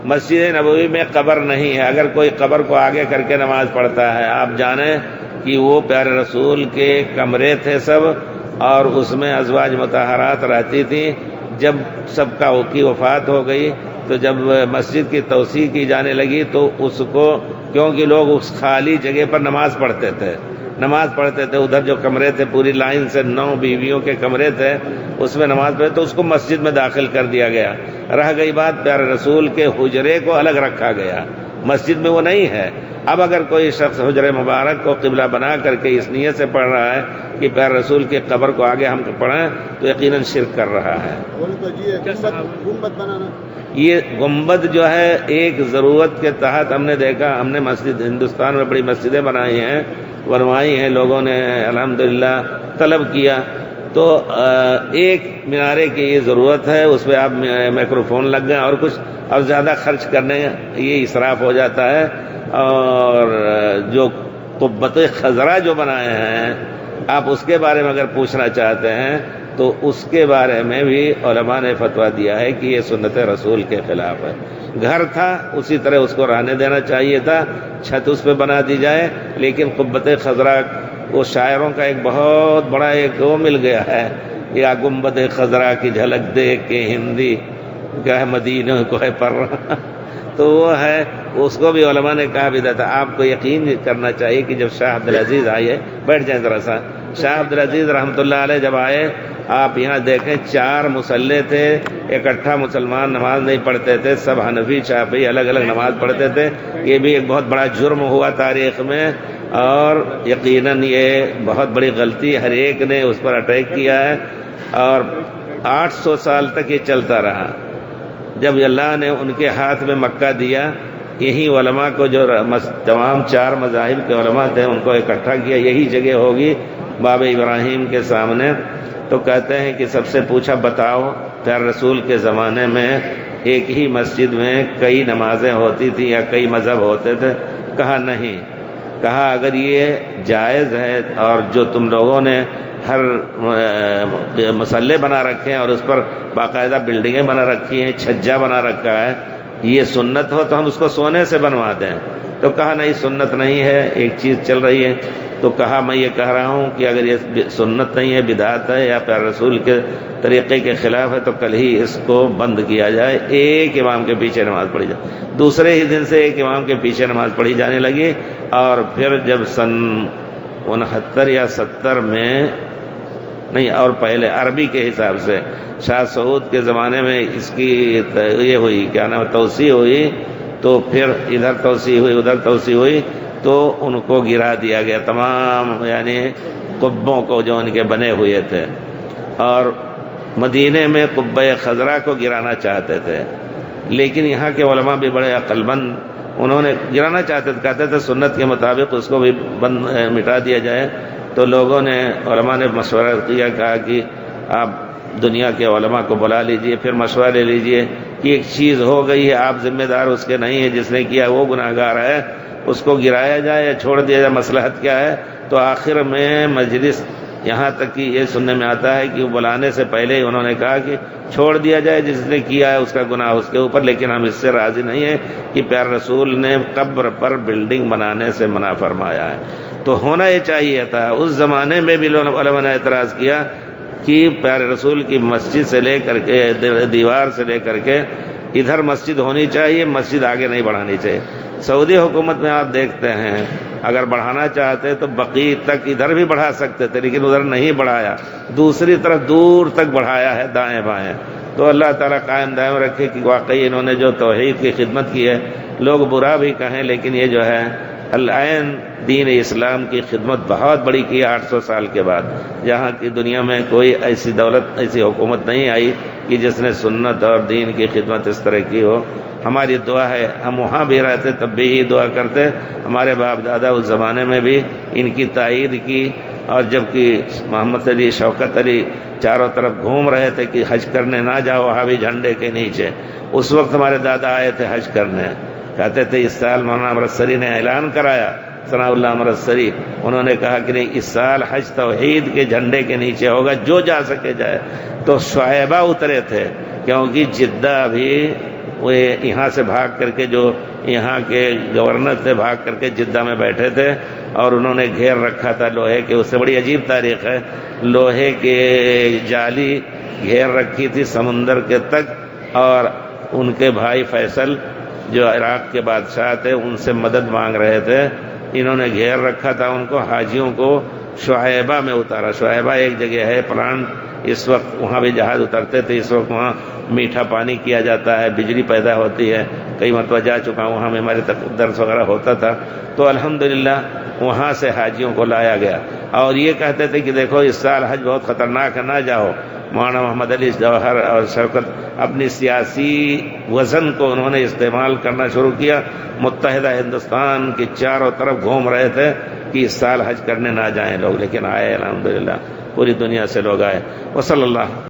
مسجد نبوی میں قبر نہیں ہے. اگر کوئی قبر کو آگے کر کے نماز پڑھتا ہے، آپ جانیں کہ وہ پیارے رسول کے کمرے تھے سب، اور اس میں ازواج مطہرات رہتی تھیں. جب سب کی وفات ہو گئی تو جب مسجد کی توسیع کی جانے لگی تو اس کو، کیونکہ لوگ اس خالی جگہ پر نماز پڑھتے تھے، ادھر جو کمرے تھے پوری لائن سے 9 بیویوں کے کمرے تھے، اس میں نماز پڑھتے، تو اس کو مسجد میں داخل کر دیا گیا. رہ گئی بات پیارے رسول کے حجرے کو الگ رکھا گیا، مسجد میں وہ نہیں ہے. اب اگر کوئی شخص حجرے مبارک کو قبلہ بنا کر کے اس نیت سے پڑھ رہا ہے کہ پیارے رسول کی قبر کو آگے ہم پڑھیں، تو یقیناً شرک کر رہا ہے. یہ گنبد جو ہے ایک ضرورت کے تحت ہم نے دیکھا، ہم نے مسجد ہندوستان میں بڑی مسجدیں بنوائی ہیں لوگوں نے الحمدللہ طلب کیا، تو ایک مینارے کی یہ ضرورت ہے، اس پہ آپ مائکروفون لگ گئے اور کچھ، اور زیادہ خرچ کرنے یہ اسراف ہو جاتا ہے. اور جو قبۃ خضرا جو بنائے ہیں، آپ اس کے بارے میں اگر پوچھنا چاہتے ہیں تو اس کے بارے میں بھی علماء نے فتویٰ دیا ہے کہ یہ سنت رسول کے خلاف ہے. گھر تھا اسی طرح اس کو رہنے دینا چاہیے تھا، چھت اس پہ بنا دی جائے، لیکن قبۃ خضرا وہ شاعروں کا ایک بہت بڑا ایک وہ مل گیا ہے، یا گنبد خضرا کی جھلک دیکھ کے ہندی کیا ہے مدینہ کو ہے پر تو وہ ہے، اس کو بھی علماء نے کہا بھی تھا. آپ کو یقین کرنا چاہیے کہ جب شاہ عبدالعزیز آئے، بیٹھ جائیں ذرا سا، شاہ عبدالعزیز رحمۃ اللہ علیہ جب آئے، آپ یہاں دیکھیں 4 مصلے تھے، اکٹھا مسلمان نماز نہیں پڑھتے تھے، سب حنفی شافعی الگ الگ نماز پڑھتے تھے. یہ بھی ایک بہت بڑا جرم ہوا تاریخ میں، اور یقیناً یہ بہت بڑی غلطی، ہر ایک نے اس پر اٹیک کیا ہے، اور 800 سال تک یہ چلتا رہا. جب اللہ نے ان کے ہاتھ میں مکہ دیا، یہی علماء کو جو تمام 4 مذاہب کے علماء تھے ان کو اکٹھا کیا، یہی جگہ ہوگی باب ابراہیم کے سامنے. تو کہتے ہیں کہ سب سے پوچھا بتاؤ پیارے رسول کے زمانے میں ایک ہی مسجد میں کئی نمازیں ہوتی تھیں یا کئی مذہب ہوتے تھے؟ کہا نہیں. کہا اگر یہ جائز ہے اور جو تم لوگوں نے ہر مسلح بنا رکھے ہیں اور اس پر باقاعدہ بلڈنگیں بنا رکھی ہیں، چھجا بنا رکھا ہے، یہ سنت ہو تو ہم اس کو سونے سے بنوا دیں. تو کہا نہیں سنت نہیں ہے، ایک چیز چل رہی ہے. تو کہا میں یہ کہہ رہا ہوں کہ اگر یہ سنت نہیں ہے، بدعت ہے یا پیارے رسول کے طریقے کے خلاف ہے، تو کل ہی اس کو بند کیا جائے، ایک امام کے پیچھے نماز پڑھی جائے. دوسرے ہی دن سے ایک امام کے پیچھے نماز پڑھی جانے لگی. اور پھر جب سن 69 یا 70 میں نہیں، اور پہلے عربی کے حساب سے شاہ سعود کے زمانے میں اس کی یہ ہوئی، کیا نام، توسیع ہوئی. تو پھر ادھر توسیع ہوئی ادھر توسیع ہوئی، تو ان کو گرا دیا گیا، تمام یعنی قبوں کو جو ان کے بنے ہوئے تھے. اور مدینے میں قبہ خضرا کو گرانا چاہتے تھے، لیکن یہاں کے علماء بھی بڑے عقل مند، انہوں نے گرانا چاہتے تھے، کہتے تھے سنت کے مطابق اس کو بھی مٹا دیا جائے. تو لوگوں نے، علماء نے مشورہ کیا، کہا کہ آپ دنیا کے علماء کو بلا لیجئے، پھر مشورہ لے لیجئے کہ ایک چیز ہو گئی ہے، آپ ذمہ دار اس کے نہیں ہیں، جس نے کیا وہ گناہ گار ہے، اس کو گرایا جائے یا چھوڑ دیا جائے، مصلحت کیا ہے. تو آخر میں مجلس یہاں تک کہ یہ سننے میں آتا ہے کہ وہ بلانے سے پہلے ہی انہوں نے کہا کہ چھوڑ دیا جائے، جس نے کیا ہے اس کا گناہ اس کے اوپر، لیکن ہم اس سے راضی نہیں ہیں کہ پیارے رسول نے قبر پر بلڈنگ بنانے سے منع فرمایا ہے. تو ہونا یہ چاہیے تھا. اس زمانے میں بھی علماء نے اعتراض کیا کہ پیارے رسول کی مسجد سے لے کر کے، دیوار سے لے کر کے ادھر مسجد ہونی چاہیے، مسجد آگے نہیں بڑھانی چاہیے. سعودی حکومت میں آپ دیکھتے ہیں اگر بڑھانا چاہتے تو بقیع تک ادھر بھی بڑھا سکتے تھے، لیکن ادھر نہیں بڑھایا، دوسری طرف دور تک بڑھایا ہے، دائیں بائیں. تو اللہ تعالیٰ قائم دائم رکھے کہ واقعی انہوں نے جو توحید کی خدمت کی ہے، لوگ برا بھی کہیں لیکن یہ جو ہے العین دین اسلام کی خدمت بہت بڑی کی ہے 800 سال کے بعد. جہاں کی دنیا میں کوئی ایسی دولت، ایسی حکومت نہیں آئی کہ جس نے سنت اور دین کی خدمت اس طرح کی ہو. ہماری دعا ہے، ہم وہاں بھی رہتے تب بھی ہی دعا کرتے، ہمارے باپ دادا اس زمانے میں بھی ان کی تائید کی. اور جبکہ محمد علی، شوکت علی چاروں طرف گھوم رہے تھے کہ حج کرنے نہ جاؤ وہاں بھی جھنڈے کے نیچے، اس وقت ہمارے دادا آئے تھے حج کرنے. کہتے تھے اس سال مولانا امرتسری نے اعلان کرایا، ثناء اللہ امرتسری، انہوں نے کہا کہ نہیں، اس سال حج توحید کے جھنڈے کے نیچے ہوگا، جو جا سکے جائے. تو شعیبہ اترے تھے، کیونکہ جدہ بھی وہ یہاں سے بھاگ کر کے، جو یہاں کے گورنر تھے، بھاگ کر کے جدہ میں بیٹھے تھے اور انہوں نے گھیر رکھا تھا لوہے کے، اس سے بڑی عجیب تاریخ ہے، لوہے کے جالی گھیر رکھی تھی سمندر کے تک، اور ان کے بھائی فیصل جو عراق کے بادشاہ تھے ان سے مدد مانگ رہے تھے، انہوں نے گھیر رکھا تھا ان کو، حاجیوں کو شعیبہ میں اتارا۔ شعیبہ ایک جگہ ہے پلانٹ، اس وقت وہاں بھی جہاز اترتے تھے، اس وقت وہاں میٹھا پانی کیا جاتا ہے، بجلی پیدا ہوتی ہے، کئی مرتبہ جا چکا ہوں، وہاں ہمارے درس وغیرہ ہوتا تھا، تو الحمدللہ وہاں سے حاجیوں کو لایا گیا، اور یہ کہتے تھے کہ دیکھو اس سال حج بہت خطرناک ہے، نہ جاؤ۔ مولانا محمد علی جوہر اور شوکت اپنی سیاسی وزن کو انہوں نے استعمال کرنا شروع کیا، متحدہ ہندوستان کے چاروں طرف گھوم رہے تھے کہ اس سال حج کرنے نہ جائیں لوگ، لیکن آئے الحمدللہ، پوری دنیا سے لوگ آئے۔ وصلی اللہ